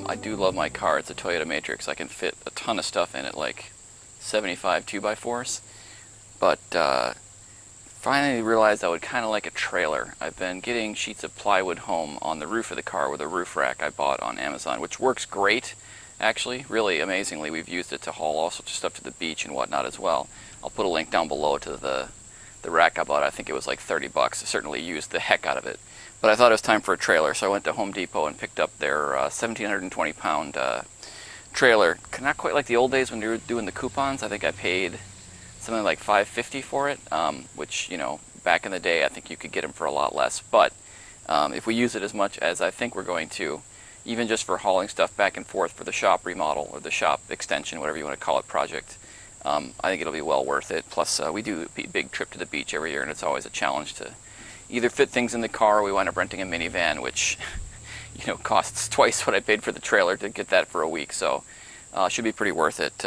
I do love my car. It's a Toyota Matrix. I can fit a ton of stuff in it, like 75 2x4s. But finally realized I would kind of like a trailer. I've been getting sheets of plywood home on the roof of the car with a roof rack I bought on Amazon, which works great, actually, really amazingly. We've used it to haul all sorts of stuff to the beach and whatnot as well. I'll put a link down below to the rack I bought. I think it was like 30 bucks. I certainly used the heck out of it. But I thought it was time for a trailer, so I went to Home Depot and picked up their 1,720 pound trailer. Not quite like the old days when they were doing the coupons. I think I paid something like $5.50 for it, which, you know, back in the day I think you could get them for a lot less. But if we use it as much as I think we're going to, even just for hauling stuff back and forth for the shop remodel or the shop extension, whatever you want to call it, project, I think it'll be well worth it. Plus, we do a big trip to the beach every year, and it's always a challenge to either fit things in the car, or we wind up renting a minivan, which, you know, costs twice what I paid for the trailer to get that for a week. So should be pretty worth it.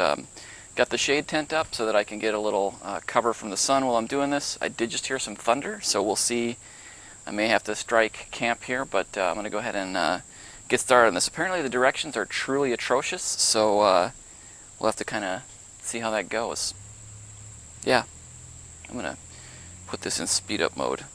Got the shade tent up so that I can get a little cover from the sun while I'm doing this. I did just hear some thunder, so we'll see. I may have to strike camp here, but I'm going to go ahead and get started on this. Apparently the directions are truly atrocious, so we'll have to kind of see how that goes. Yeah, I'm going to put this in speed up mode.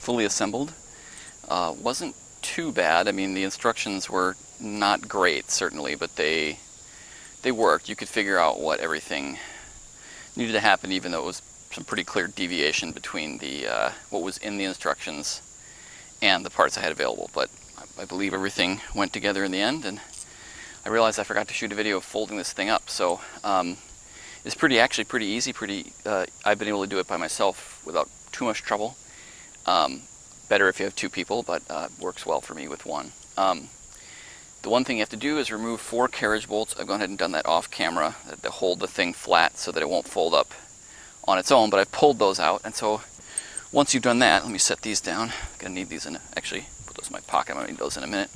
fully assembled. Wasn't too bad. I mean, the instructions were not great, certainly, but they worked. You could figure out what everything needed to happen, even though it was some pretty clear deviation between the what was in the instructions and the parts I had available. But I believe everything went together in the end, and I realized I forgot to shoot a video of folding this thing up. So it's actually pretty easy. I've been able to do it by myself without too much trouble. Better if you have two people, but works well for me with one. The one thing you have to do is remove 4 carriage bolts. I've gone ahead and done that off camera to hold the thing flat so that it won't fold up on its own, but I've pulled those out. And so once you've done that, let me set these down. I'm gonna need these actually put those in my pocket. I'm gonna need those in a minute.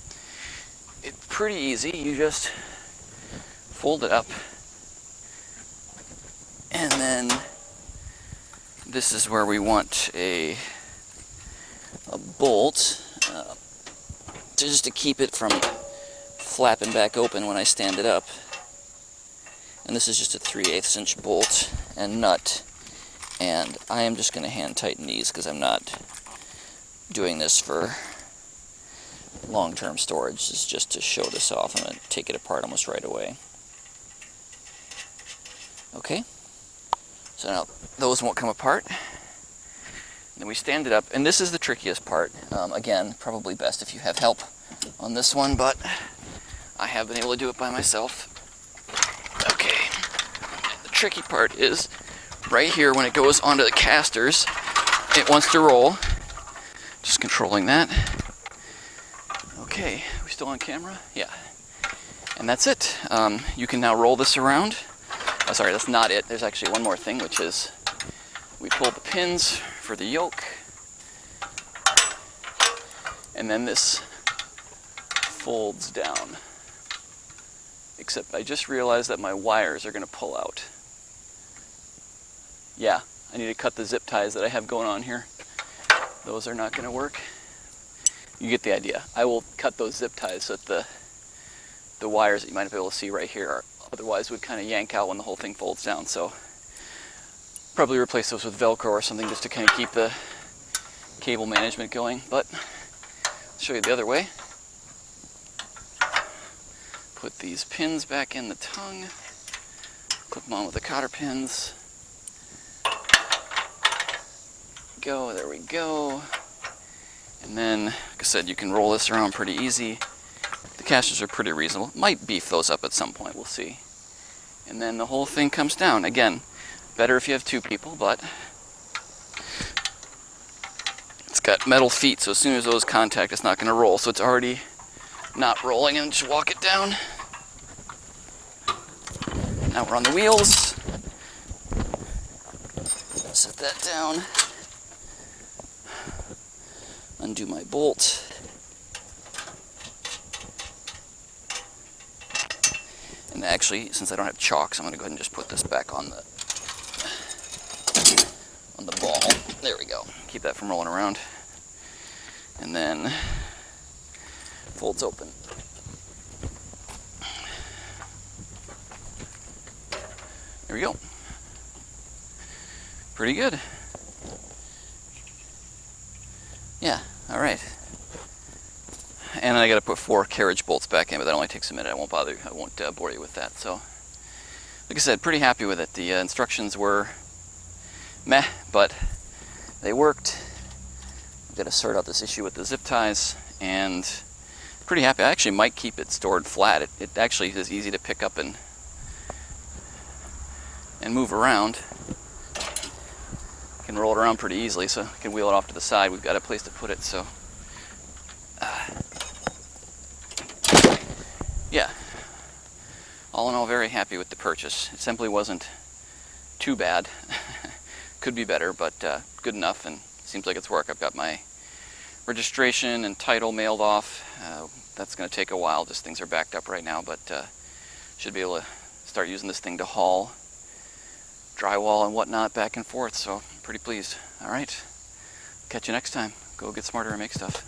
It's pretty easy. You just fold it up, and then this is where we want a bolt just to keep it from flapping back open when I stand it up. And this is just a 3/8 inch bolt and nut, and I am just going to hand tighten these because I'm not doing this for long-term storage. This is just to show this off. I'm going to take it apart almost right away. Okay, so now those won't come apart. Then we stand it up, and this is the trickiest part. Again, probably best if you have help on this one, but I have been able to do it by myself. Okay, the tricky part is right here when it goes onto the casters, it wants to roll. Just controlling that. Okay, are we still on camera? Yeah. And that's it. You can now roll this around. Oh, sorry, that's not it. There's actually one more thing, which is we pull the pins for the yoke, and then this folds down. Except I just realized that my wires are going to pull out. Yeah, I need to cut the zip ties that I have going on here. Those are not going to work. You get the idea. I will cut those zip ties so that the wires that you might be able to see right here otherwise would kind of yank out when the whole thing folds down. So probably replace those with Velcro or something just to kind of keep the cable management going. But I'll show you the other way. Put these pins back in the tongue. Clip them on with the cotter pins. Go, there we go. And then, like I said, you can roll this around pretty easy. The casters are pretty reasonable. Might beef those up at some point, we'll see. And then the whole thing comes down. Again, better if you have two people, but it's got metal feet, so as soon as those contact, it's not going to roll. So it's already not rolling, and just walk it down. Now we're on the wheels. Set that down. Undo my bolt. And actually, since I don't have chalks, I'm going to go ahead and just put this back on the ball. There we go. Keep that from rolling around. And then folds open. There we go. Pretty good. Yeah, all right. And I got to put 4 carriage bolts back in, but that only takes a minute. I won't bore you with that. So, like I said, pretty happy with it. The instructions were meh, but they worked. I've got to sort out this issue with the zip ties, and pretty happy. I actually might keep it stored flat. It actually is easy to pick up and move around. I can roll it around pretty easily, so I can wheel it off to the side. We've got a place to put it, so yeah. All in all, very happy with the purchase. It simply wasn't too bad. Could be better, but good enough, and seems like it's work. I've got my registration and title mailed off. That's going to take a while, just things are backed up right now, but should be able to start using this thing to haul drywall and whatnot back and forth, so I'm pretty pleased. All right, catch you next time. Go get smarter and make stuff.